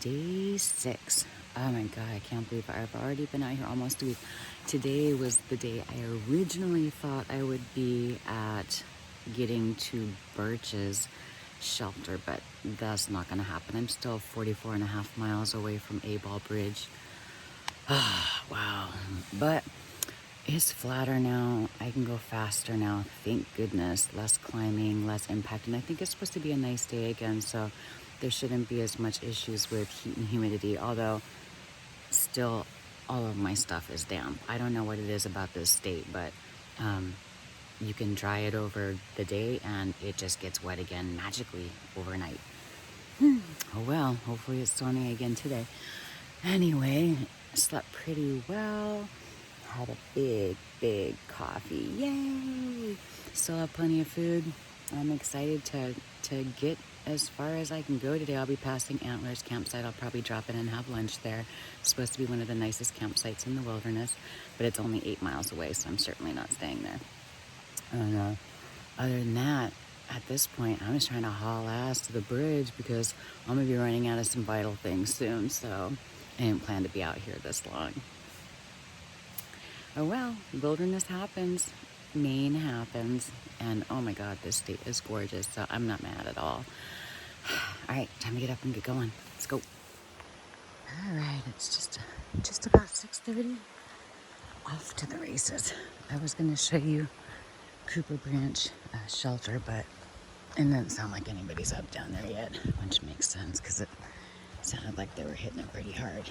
day 6. Oh my God, I can't believe I've already been out here almost a week. Today was the day I originally thought I would be at getting to Birch's shelter, but that's not going to happen. I'm still 44 and a half miles away from A-Ball Bridge. Wow. But it's flatter now. I can go faster now. Thank goodness. Less climbing, less impact. And I think it's supposed to be a nice day again, so there shouldn't be as much issues with heat and humidity, although still all of my stuff is damp. I don't know what it is about this state, but you can dry it over the day and it just gets wet again magically overnight. Oh well, hopefully it's sunny again today. Anyway, slept pretty well. Had a big coffee. Yay! Still have plenty of food. I'm excited to get as far as I can go today. I'll be passing Antlers campsite. I'll probably drop in and have lunch there. It's supposed to be one of the nicest campsites in the wilderness, but it's only 8 miles away, so I'm certainly not staying there. And other than that, at this point, I'm just trying to haul ass to the bridge because I'm going to be running out of some vital things soon, so I didn't plan to be out here this long. Oh well, wilderness happens, Maine happens, and oh my God, this state is gorgeous, so I'm not mad at all. All right, time to get up and get going. Let's go. All right, it's just about 6:30. Off to the races. I was going to show you Cooper Branch shelter, but it doesn't sound like anybody's up down there yet, which makes sense because it sounded like they were hitting it pretty hard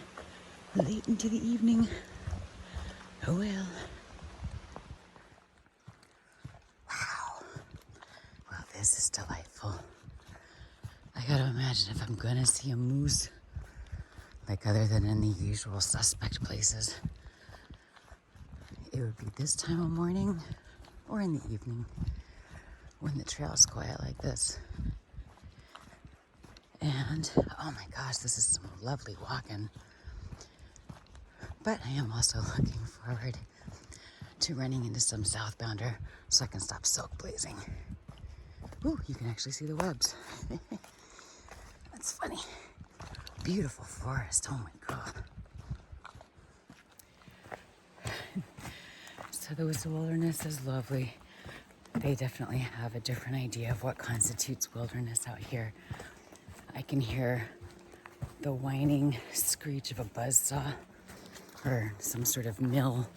late into the evening. Oh well. Wow. Well, this is delightful. I gotta imagine if I'm gonna see a moose, like other than in the usual suspect places, it would be this time of morning or in the evening when the trail's quiet like this. And oh my gosh, this is some lovely walking. But I am also looking forward to running into some southbounder so I can stop silk blazing. Ooh, you can actually see the webs. That's funny. Beautiful forest, oh my God. So the wilderness is lovely. They definitely have a different idea of what constitutes wilderness out here. I can hear the whining screech of a buzzsaw or some sort of mill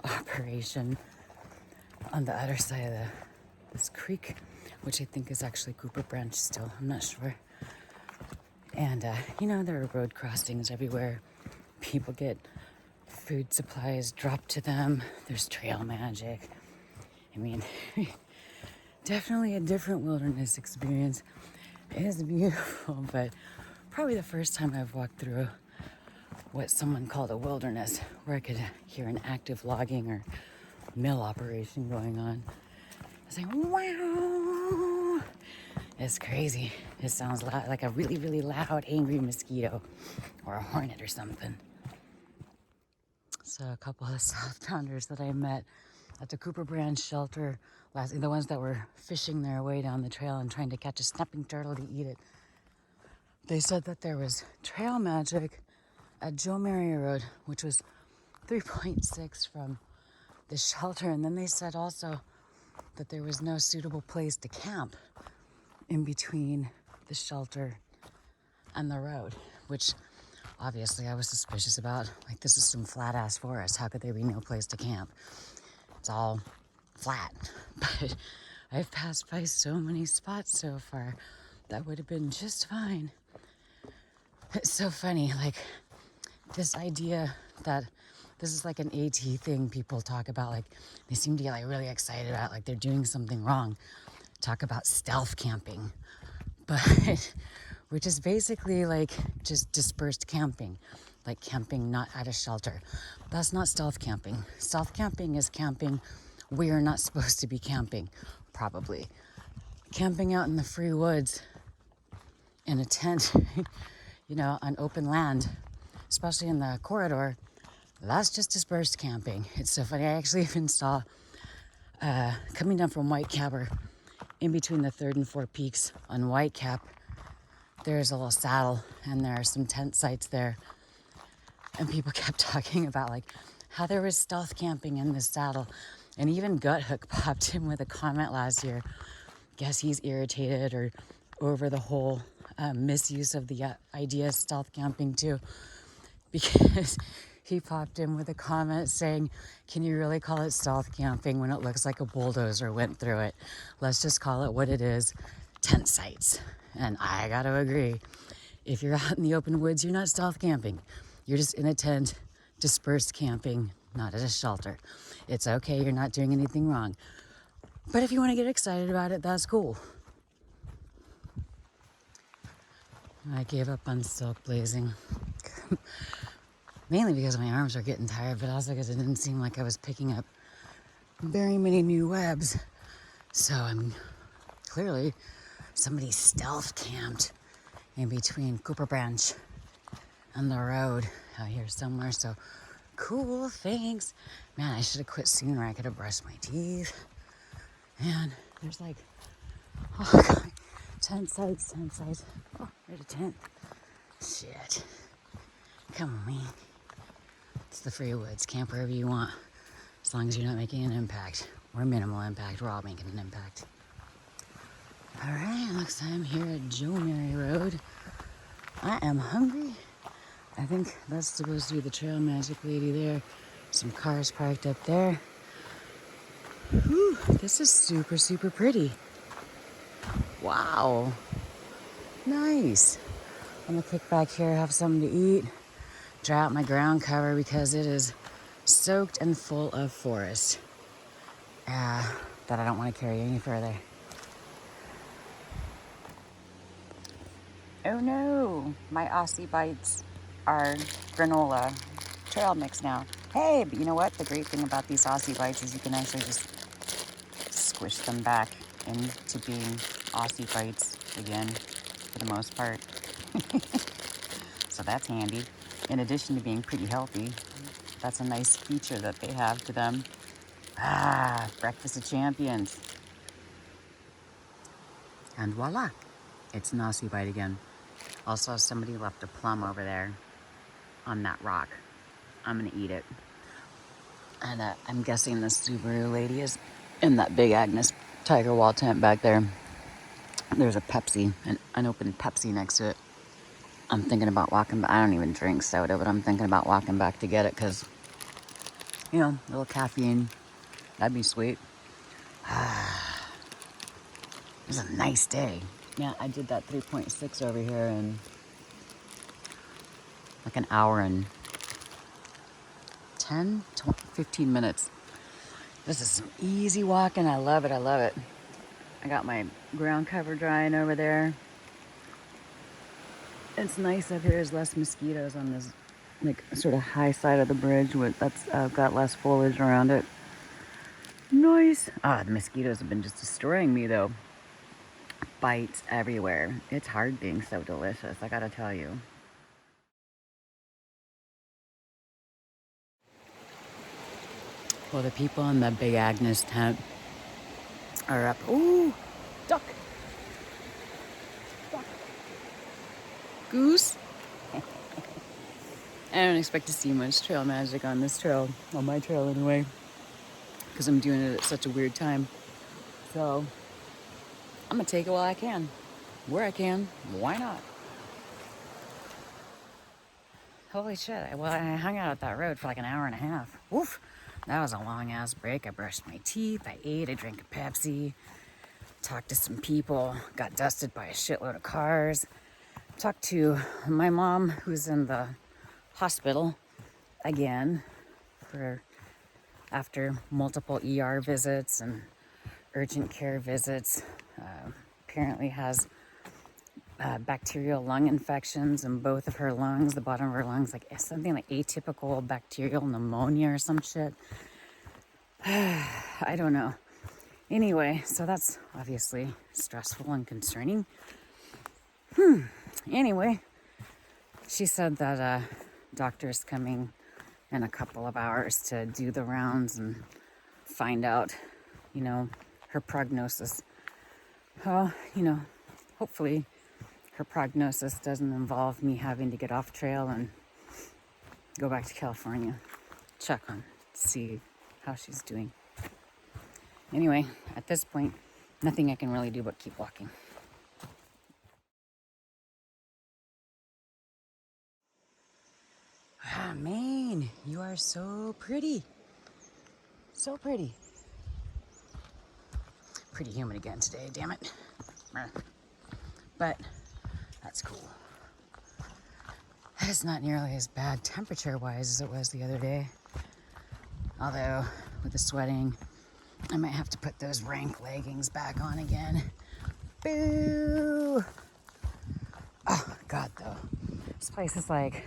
operation on the other side of this creek, which I think is actually Cooper Branch still. I'm not sure. And, there are road crossings everywhere. People get food supplies dropped to them. There's trail magic. I mean, definitely a different wilderness experience. It is beautiful, but probably the first time I've walked through what someone called a wilderness, where I could hear an active logging or mill operation going on. I was like, wow! It's crazy. It sounds like a really, really loud, angry mosquito or a hornet or something. So a couple of southbounders that I met at the Cooper Branch shelter, the ones that were fishing their way down the trail and trying to catch a snapping turtle to eat it, they said that there was trail magic at Joe Maria Road, which was 3.6 from the shelter. And then they said also that there was no suitable place to camp in between the shelter and the road, which obviously I was suspicious about. Like, this is some flat ass forest. How could there be no place to camp? It's all flat. But I've passed by so many spots so far that would have been just fine. It's so funny, like, this idea that this is like an AT thing people talk about, like they seem to get like really excited about, like they're doing something wrong. Talk about stealth camping, but which is basically like just dispersed camping, like camping not at a shelter. That's not stealth camping. Stealth camping is camping where you're not supposed to be camping, probably. Camping out in the free woods in a tent, on open land, especially in the corridor, that's just dispersed camping. It's so funny. I actually even saw, coming down from White Cap, or in between the 3rd and 4th peaks on White Cap, there's a little saddle and there are some tent sites there. And people kept talking about like how there was stealth camping in this saddle. And even Gut Hook popped in with a comment last year. Guess he's irritated or over the whole misuse of the idea of stealth camping too. Because he popped in with a comment saying, can you really call it stealth camping when it looks like a bulldozer went through it? Let's just call it what it is, tent sites. And I gotta agree. If you're out in the open woods, you're not stealth camping. You're just in a tent, dispersed camping, not at a shelter. It's okay, you're not doing anything wrong. But if you want to get excited about it, that's cool. I gave up on silk blazing. Mainly because my arms are getting tired, but also because it didn't seem like I was picking up very many new webs. So I'm clearly somebody stealth camped in between Cooper Branch and the road out here somewhere. So cool, thanks. Man, I should have quit sooner. I could have brushed my teeth. Man, there's like, oh God, tent sites. Oh, there's a tent. Shit. Come on, man. It's the free woods. Camp wherever you want. As long as you're not making an impact. Or minimal impact. We're all making an impact. Alright, looks like I'm here at Joe Mary Road. I am hungry. I think that's supposed to be the Trail Magic lady there. Some cars parked up there. Whew, this is super, super pretty. Wow. Nice. I'm gonna kick back here, have something to eat. Dry out my ground cover because it is soaked and full of forest. That I don't want to carry any further. Oh no, my Aussie Bites are granola trail mix now. Hey, but you know what? The great thing about these Aussie Bites is you can actually just squish them back into being Aussie Bites again, for the most part. So that's handy. In addition to being pretty healthy, that's a nice feature that they have to them. Breakfast of champions. And voila, it's an Aussie Bite again. Also, somebody left a plum over there on that rock. I'm gonna eat it. And I'm guessing the Subaru lady is in that big Agnes Tiger Wall tent back there. There's a Pepsi, an unopened Pepsi next to it. I'm thinking about walking back. I don't even drink soda, but I'm thinking about walking back to get it because, you know, a little caffeine. That'd be sweet. It was a nice day. Yeah, I did that 3.6 over here in like an hour and 10, 20, 15 minutes. This is some easy walking. I love it. I love it. I got my ground cover drying over there. It's nice up here. There's less mosquitoes on this like sort of high side of the bridge. That's got less foliage around it. Nice. The mosquitoes have been just destroying me though. Bites everywhere. It's hard being so delicious, I gotta tell you. Well, the people in the Big Agnes tent are up. Ooh, duck. Duck. Goose. I don't expect to see much trail magic on this trail, on my trail anyway, because I'm doing it at such a weird time. So I'm gonna take it while I can, where I can. Why not? Holy shit! Well, I hung out at that road for like an hour and a half. Woof! That was a long ass break. I brushed my teeth. I ate. I drank a Pepsi. Talked to some people. Got dusted by a shitload of cars. Talked to my mom, who's in the hospital again after multiple ER visits and urgent care visits. Apparently has bacterial lung infections in both of her lungs, the bottom of her lungs, like something like atypical bacterial pneumonia or some shit. I don't know. Anyway, so that's obviously stressful and concerning. Anyway, she said that a doctor's coming in a couple of hours to do the rounds and find out, you know, her prognosis. Well, you know, hopefully her prognosis doesn't involve me having to get off trail and go back to California, check on, see how she's doing. Anyway, at this point, nothing I can really do but keep walking. Ah, Maine, you are so pretty. So pretty. Pretty humid again today, damn it. But that's cool. It's not nearly as bad temperature-wise as it was the other day. Although, with the sweating, I might have to put those rank leggings back on again. Boo! Oh, God, though. This place is like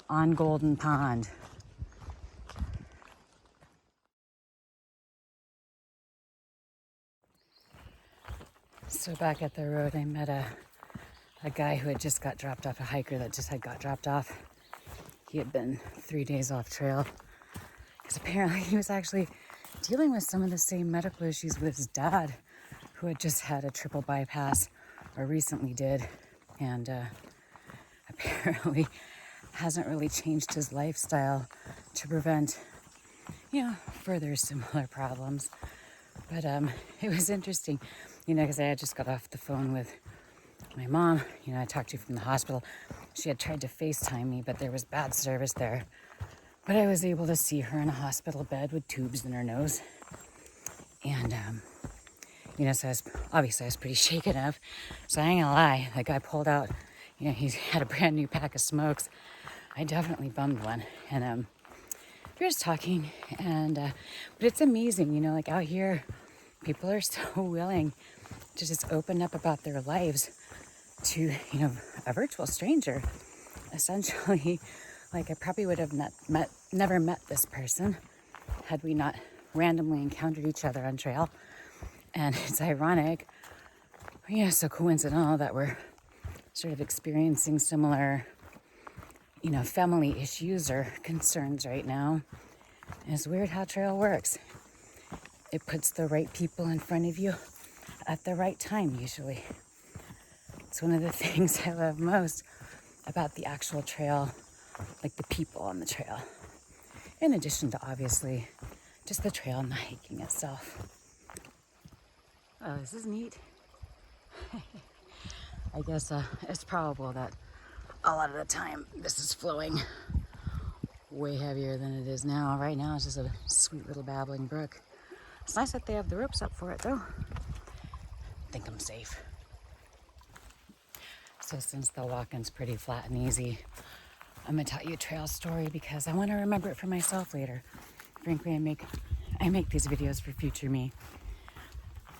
on Golden Pond. So back at the road, I met a guy who had just got dropped off, a hiker that just had got dropped off. He had been 3 days off trail because apparently he was actually dealing with some of the same medical issues with his dad, who had just had a triple bypass or recently did, and apparently hasn't really changed his lifestyle to prevent, further similar problems. But it was interesting, because I had just got off the phone with my mom. I talked to from the hospital. She had tried to FaceTime me, but there was bad service there. But I was able to see her in a hospital bed with tubes in her nose. And, so I was pretty shaken up. So I ain't gonna lie, the guy pulled out, he had a brand new pack of smokes. I definitely bummed one. And we were just talking, and, but it's amazing, like out here, people are so willing to just open up about their lives to, a virtual stranger. Essentially, like I probably would have never met this person had we not randomly encountered each other on trail. And it's ironic, so coincidental that we're sort of experiencing similar, family issues or concerns right now. And it's weird how trail works. It puts the right people in front of you at the right time, usually. It's one of the things I love most about the actual trail, like the people on the trail. In addition to, obviously, just the trail and the hiking itself. Oh, this is neat. I guess it's probable that a lot of the time this is flowing way heavier than it is now. Right now it's just a sweet little babbling brook. It's nice that they have the ropes up for it, though. I think I'm safe. So since the walking's pretty flat and easy, I'm gonna tell you a trail story because I want to remember it for myself later. Frankly, I make these videos for future me,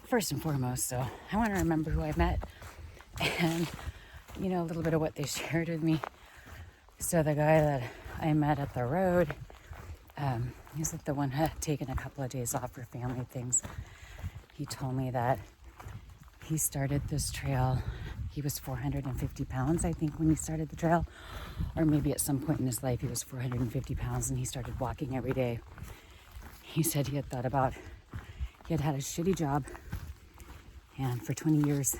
first and foremost. So I want to remember who I met and, a little bit of what they shared with me. So the guy that I met at the road, he's the one who had taken a couple of days off for family things. He told me that he started this trail. He was 450 pounds, I think, when he started the trail. Or maybe at some point in his life he was 450 pounds and he started walking every day. He said he had had a shitty job and for 20 years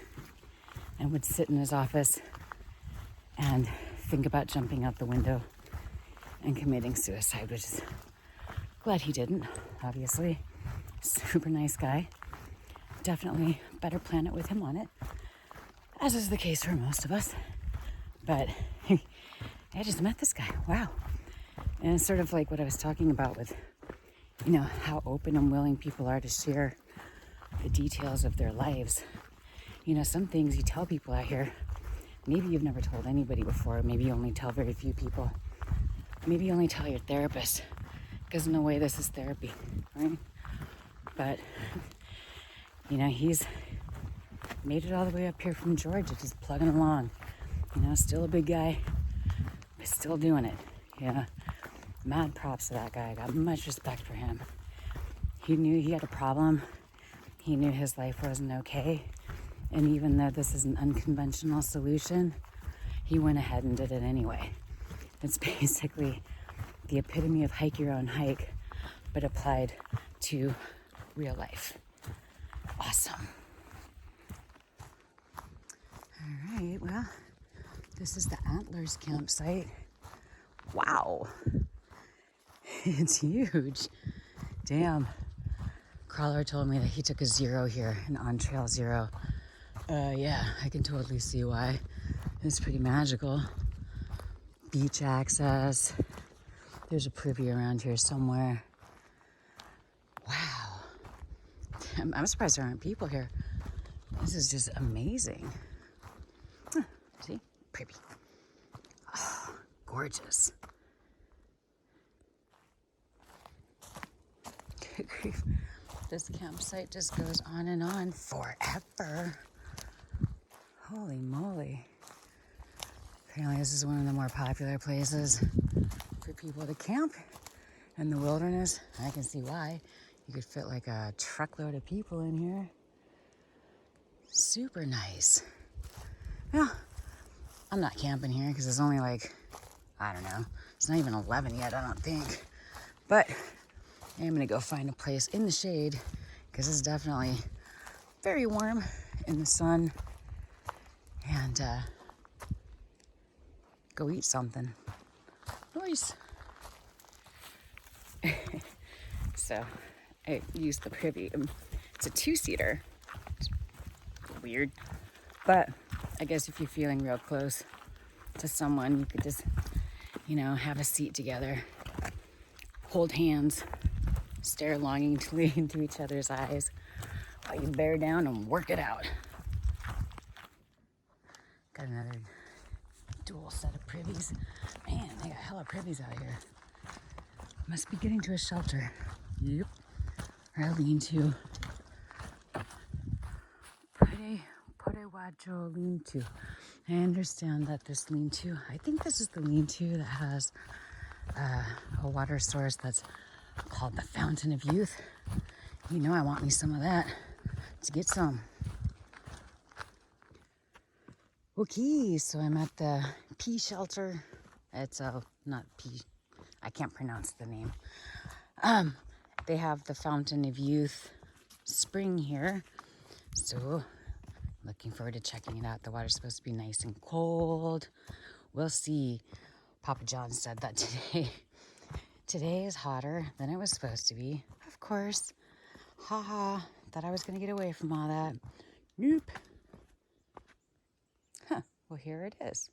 and would sit in his office and think about jumping out the window and committing suicide, which is glad he didn't, obviously. Super nice guy. Definitely a better planet with him on it, as is the case for most of us. But I just met this guy. Wow. And it's sort of like what I was talking about with, how open and willing people are to share the details of their lives. Some things you tell people out here, maybe you've never told anybody before. Maybe you only tell very few people. Maybe you only tell your therapist, because in a way this is therapy, right? But, he's made it all the way up here from Georgia, just plugging along. Still a big guy, but still doing it. Yeah, mad props to that guy. I got much respect for him. He knew he had a problem. He knew his life wasn't okay. And even though this is an unconventional solution, he went ahead and did it anyway. It's basically the epitome of hike your own hike, but applied to real life. Awesome. All All right, well, this is the Antlers campsite. Wow. It's huge. Damn. Crawler told me that he took a 0 here, an on-trail 0. Yeah, I can totally see why. It's pretty magical. Beach access. There's a privy around here somewhere. Wow. I'm surprised there aren't people here. This is just amazing. Huh, see? Privy. Oh, gorgeous. Good grief. This campsite just goes on and on forever. Holy moly. Apparently this is one of the more popular places for people to camp in the wilderness. I can see why. You could fit like a truckload of people in here. Super nice. Well, I'm not camping here because it's only like, I don't know, it's not even 11 yet, I don't think. But I'm gonna go find a place in the shade because it's definitely very warm in the sun, and go eat something. Nice. So I used the privy. It's a 2-seater. It's weird, but I guess if you're feeling real close to someone, you could just, have a seat together, hold hands, stare longingly into each other's eyes while you bear down and work it out. Got another dual set of privies. Man, they got hella privies out here. Must be getting to a shelter. Yep. Or a lean-to. Purewajo lean-to. I understand that this lean-to, I think this is the lean-to that has a water source that's called the Fountain of Youth. I want me some of that. Let's get some. Okay, so I'm at the pea shelter. It's not pea. I can't pronounce the name. They have the Fountain of Youth spring here. So looking forward to checking it out. The water's supposed to be nice and cold. We'll see. Papa John said that today is hotter than it was supposed to be. Of course. Haha. Thought I was going to get away from all that. Nope. Huh. Well, here it is.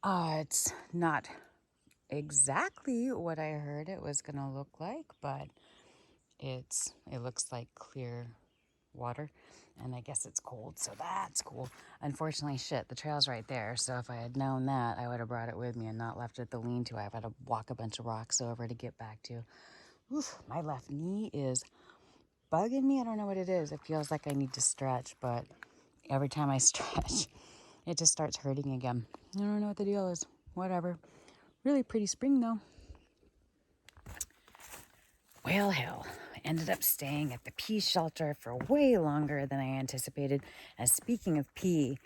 It's not exactly what I heard it was going to look like, but it looks like clear water, and I guess it's cold, so that's cool. Unfortunately, the trail's right there, so if I had known that, I would have brought it with me and not left it at the lean-to. I've had to walk a bunch of rocks over to get back to. Oof, my left knee is bugging me. I don't know what it is. It feels like I need to stretch, but every time I stretch, it just starts hurting again. I don't know what the deal is. Whatever. Really pretty spring, though. Well, hell. Ended up staying at the pea shelter for way longer than I anticipated. And speaking of pea,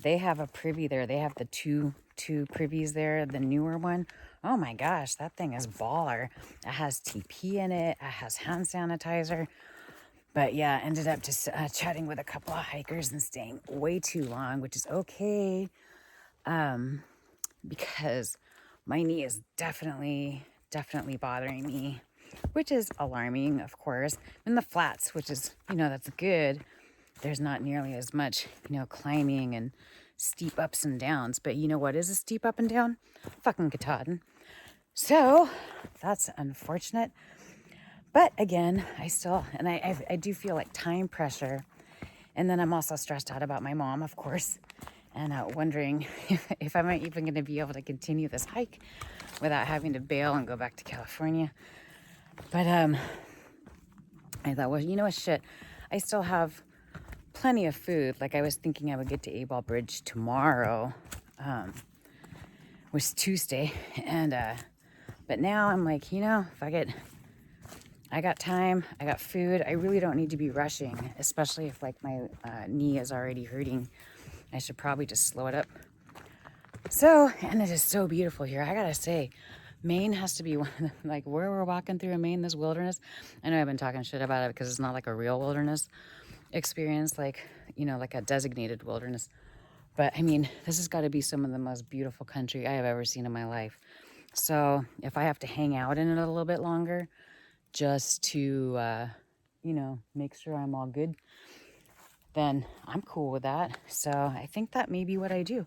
they have a privy there. They have the two privies there, the newer one. Oh my gosh, that thing is baller. It has TP in it. It has hand sanitizer. But yeah, ended up just chatting with a couple of hikers and staying way too long, which is okay. Because my knee is definitely bothering me, which is alarming, of course. In the flats, which is, that's good. There's not nearly as much, climbing and steep ups and downs. But you know what is a steep up and down? Fucking Katahdin. So that's unfortunate. But again, I do feel like time pressure. And then I'm also stressed out about my mom, of course. And wondering if I'm even going to be able to continue this hike without having to bail and go back to California. But I thought, well, what, I still have plenty of food. Like, I was thinking I would get to A-Ball Bridge tomorrow, was Tuesday. And but now I'm like, fuck it. I got time, I got food. I really don't need to be rushing, especially if like my knee is already hurting. I should probably just slow it up. So, and it is so beautiful here. I gotta say, Maine has to be one of the, like where we're walking through in Maine, this wilderness. I know I've been talking shit about it because it's not like a real wilderness experience, like, like a designated wilderness. But I mean, this has got to be some of the most beautiful country I have ever seen in my life. So if I have to hang out in it a little bit longer just to, make sure I'm all good, then I'm cool with that. So I think that may be what I do.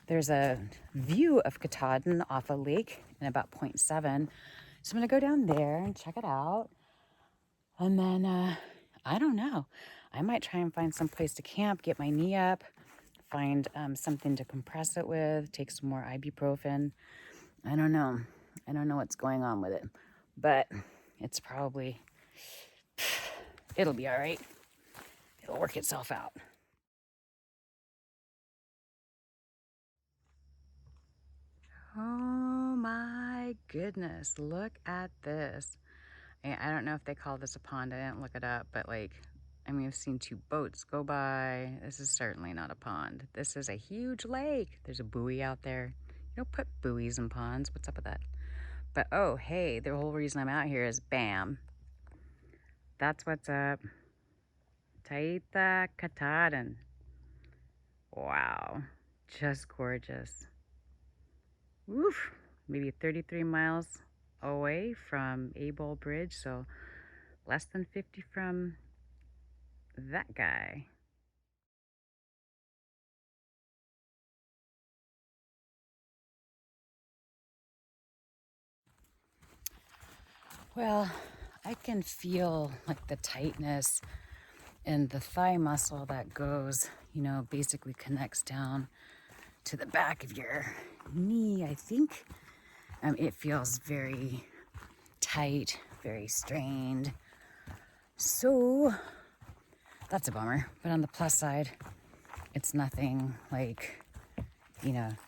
There's a view of Katahdin off a lake in about 0.7. So I'm going to go down there and check it out. And then, I don't know. I might try and find some place to camp, get my knee up, find something to compress it with, take some more ibuprofen. I don't know. I don't know what's going on with it. But it's probably, it'll be all right. It'll work itself out. Oh my goodness, look at this. I don't know if they call this a pond. I didn't look it up, but I've seen 2 boats go by. This is certainly not a pond. This is a huge lake. There's a buoy out there. You don't put buoys in ponds. What's up with that? But oh, hey, the whole reason I'm out here is bam. That's what's up. Taita Katahdin. Wow, just gorgeous. Woof, maybe 33 miles away from Able Bridge, so less than 50 from that guy. Well, I can feel like the tightness in the thigh muscle that goes, basically connects down to the back of your knee, I think. It feels very tight, very strained. So that's a bummer. But on the plus side, it's nothing like,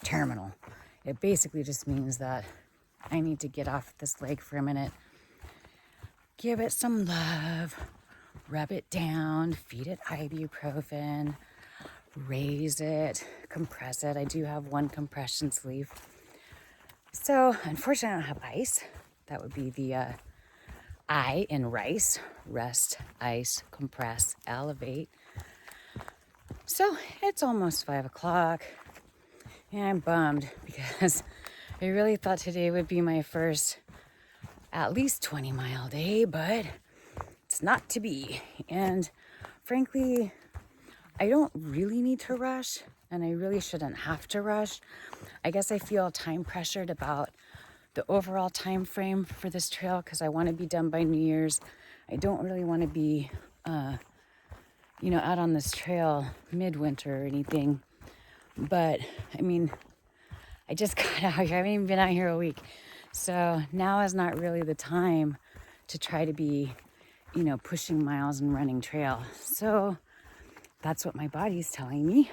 terminal. It basically just means that I need to get off this leg for a minute, give it some love, rub it down, feed it ibuprofen, raise it, compress it. I do have 1 compression sleeve. So unfortunately, I don't have ice. That would be the I in rice: rest, ice, compress, elevate. So it's almost 5 o'clock, and I'm bummed because I really thought today would be my first at least 20-mile day, but it's not to be. And frankly, I don't really need to rush, and I really shouldn't have to rush. I guess I feel time pressured about the overall time frame for this trail because I want to be done by New Year's. I don't really want to be, out on this trail midwinter or anything. But I just got out here. I haven't even been out here a week. So now is not really the time to try to be, pushing miles and running trail. So that's what my body's telling me.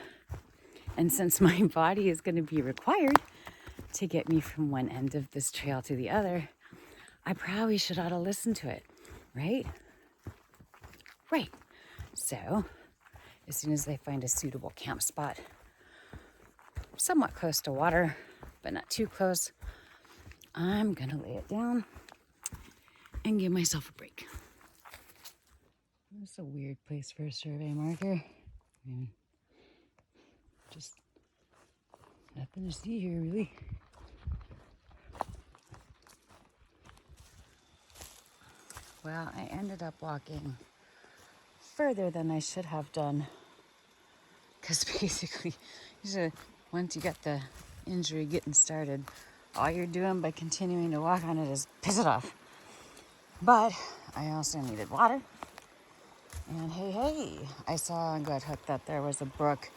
And since my body is going to be required to get me from one end of this trail to the other, I probably should ought to listen to it, right? Right. So as soon as I find a suitable camp spot, somewhat close to water, but not too close, I'm gonna lay it down and give myself a break. This is a weird place for a survey marker. Just nothing to see here, really. Well, I ended up walking further than I should have done because basically, once you get the injury getting started, all you're doing by continuing to walk on it is piss it off. But I also needed water. And hey, I saw on Good Hook that there was a brook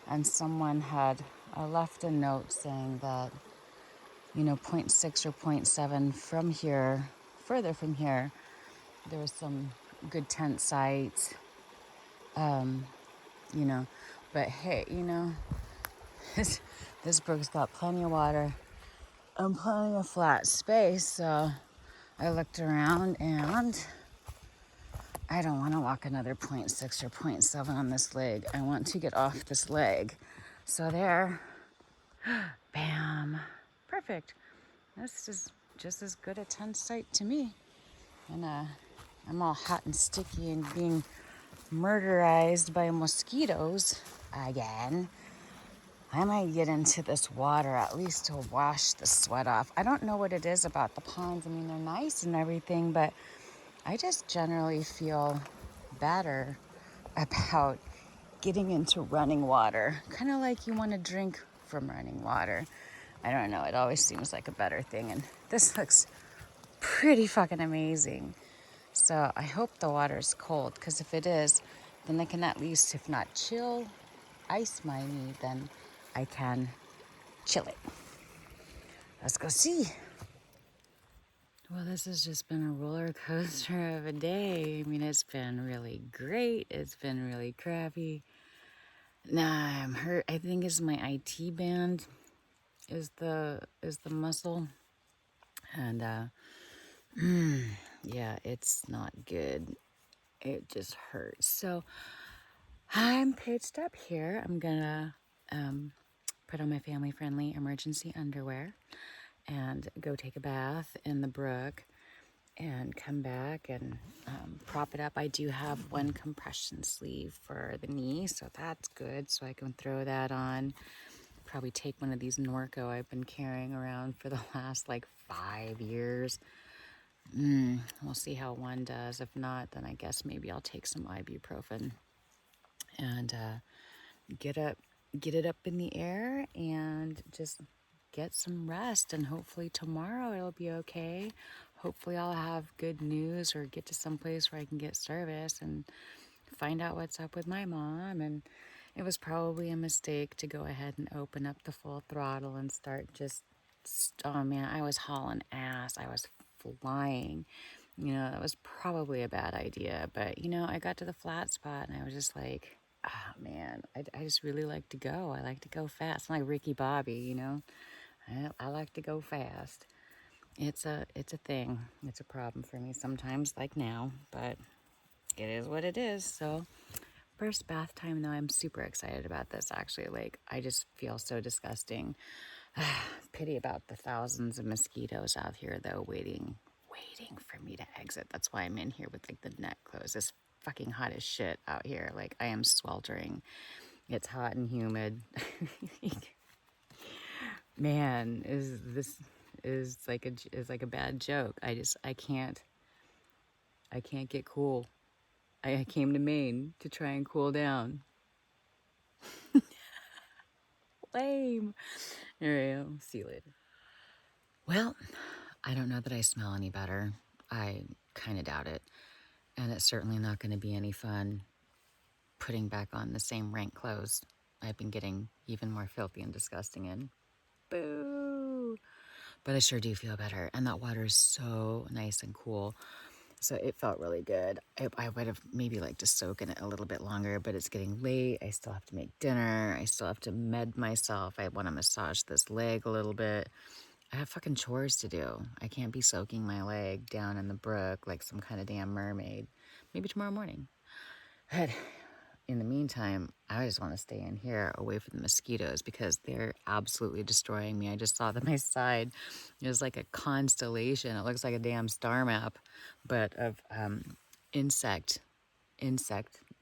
and someone had left a note saying that, 0.6 or 0.7 from here, further from here, there was some good tent sites, but hey, this brook's got plenty of water and plenty of flat space, so I looked around and I don't want to walk another 0.6 or 0.7 on this leg. I want to get off this leg. So there, bam, perfect. This is just as good a tent site to me. And I'm all hot and sticky and being murderized by mosquitoes again. I might get into this water at least to wash the sweat off. I don't know what it is about the ponds. I mean, they're nice and everything, but I just generally feel better about getting into running water. Kind of like you want to drink from running water. I don't know. It always seems like a better thing. And this looks pretty fucking amazing. So I hope the water's cold, because if it is, then I can at least, if not chill, ice my knee, then I can chill it. Let's go see. Well, this has just been a roller coaster of a day. I mean, it's been really great. It's been really crappy. Nah, I'm hurt. I think it's my IT band is the muscle. And yeah, it's not good. It just hurts. So I'm pitched up here. I'm gonna put on my family-friendly emergency underwear and go take a bath in the brook and come back and prop it up. I do have one compression sleeve for the knee, so that's good. So I can throw that on. Probably take one of these Norco I've been carrying around for the last like 5 years. We'll see how one does. If not, then I guess maybe I'll take some ibuprofen and get it up in the air and just get some rest. And hopefully tomorrow it'll be okay. Hopefully I'll have good news or get to some place where I can get service and find out what's up with my mom. And it was probably a mistake to go ahead and open up the full throttle and start just, oh man, I was hauling ass. I was flying. You know, that was probably a bad idea. But, you know, I got to the flat spot and I was just like, oh man, I just really like to go. I like to go fast. I'm like Ricky Bobby, you know. I like to go fast. It's a thing. It's a problem for me sometimes, like now, but it is what it is. So first bath time though, I'm super excited about this actually. Like, I just feel so disgusting. Pity about the thousands of mosquitoes out here though, waiting for me to exit. That's why I'm in here with like the net closed. It's fucking hot as shit out here. Like, I am sweltering. It's hot and humid. Man, is like a bad joke. I can't get cool. I came to Maine to try and cool down. Lame. All right, I'll see you later. Well, I don't know that I smell any better. I kind of doubt it. And it's certainly not going to be any fun putting back on the same rank clothes I've been getting even more filthy and disgusting in. Boo! But I sure do feel better. And that water is so nice and cool. So it felt really good. I would have maybe liked to soak in it a little bit longer, but it's getting late. I still have to make dinner. I still have to med myself. I want to massage this leg a little bit. I have fucking chores to do. I can't be soaking my leg down in the brook like some kind of damn mermaid. Maybe tomorrow morning. But in the meantime, I just want to stay in here away from the mosquitoes because they're absolutely destroying me. I just saw that my side is like a constellation. It looks like a damn star map, but of insect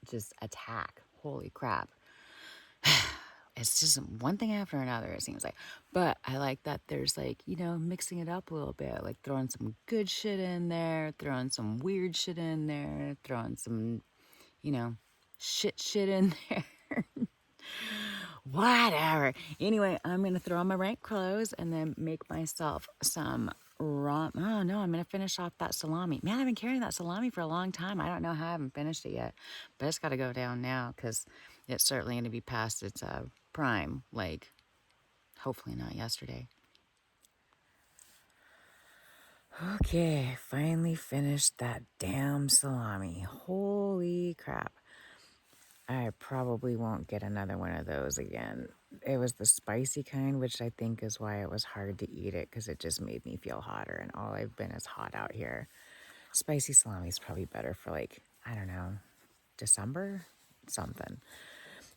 just attack. Holy crap. It's just one thing after another, it seems like. But I like that there's like, you know, mixing it up a little bit, like throwing some good shit in there, throwing some weird shit in there, throwing some, you know, shit in there. Whatever. Anyway, I'm going to throw on my rank clothes and then make myself some raw. Oh, no, I'm going to finish off that salami. Man, I've been carrying that salami for a long time. I don't know how I haven't finished it yet, but it's got to go down now because it's certainly going to be past its prime, like hopefully not yesterday. Okay, finally finished that damn salami. Holy crap. I probably won't get another one of those again. It was the spicy kind, which I think is why it was hard to eat it, because it just made me feel hotter, and all I've been is hot out here. Spicy salami is probably better for like, I don't know, December? Something.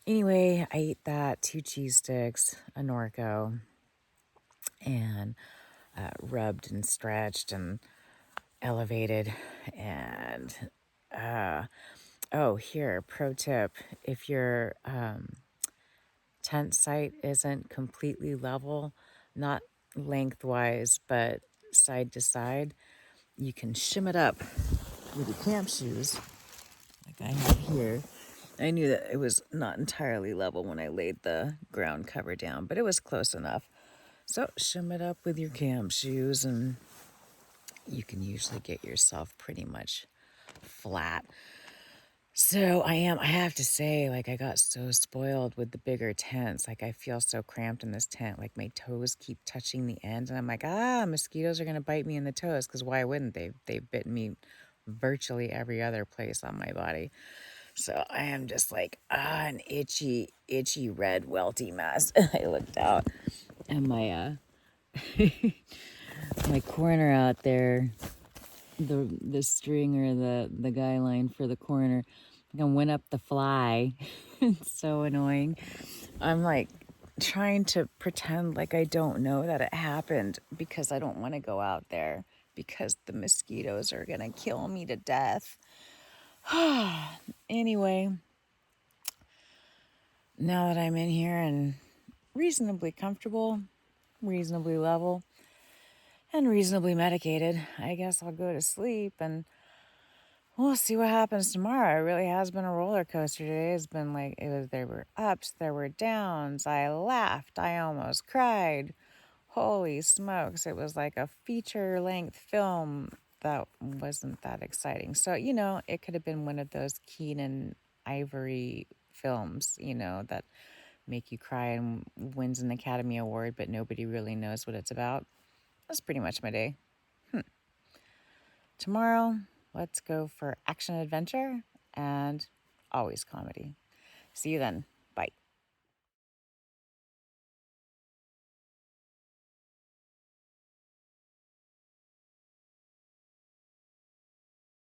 Anyway, I ate that, 2 cheese sticks, a Norco, and rubbed and stretched and elevated, and oh, here, pro tip, if you're tent site isn't completely level, not lengthwise, but side to side, you can shim it up with your camp shoes, like I have here. I knew that it was not entirely level when I laid the ground cover down, but it was close enough. So shim it up with your camp shoes, and you can usually get yourself pretty much flat. So I have to say, like, I got so spoiled with the bigger tents. Like, I feel so cramped in this tent. Like, my toes keep touching the end. And I'm like, mosquitoes are going to bite me in the toes. Because why wouldn't they? They've bitten me virtually every other place on my body. So I am just like, an itchy, red, welty mess. I looked out, and my, my corner out there, the string or the guy line for the corner, and went up the fly. It's so annoying. I'm like trying to pretend like I don't know that it happened because I don't want to go out there because the mosquitoes are gonna kill me to death. Anyway, now that I'm in here and reasonably comfortable, reasonably level, and reasonably medicated, I guess I'll go to sleep and we'll see what happens tomorrow. It really has been a roller coaster today. It's been like, there were ups, there were downs. I laughed, I almost cried. Holy smokes, it was like a feature-length film that wasn't that exciting. So, it could have been one of those Keenan Ivory films, that make you cry and wins an Academy Award, but nobody really knows what it's about. That's pretty much my day. Tomorrow, let's go for action adventure and always comedy. See you then.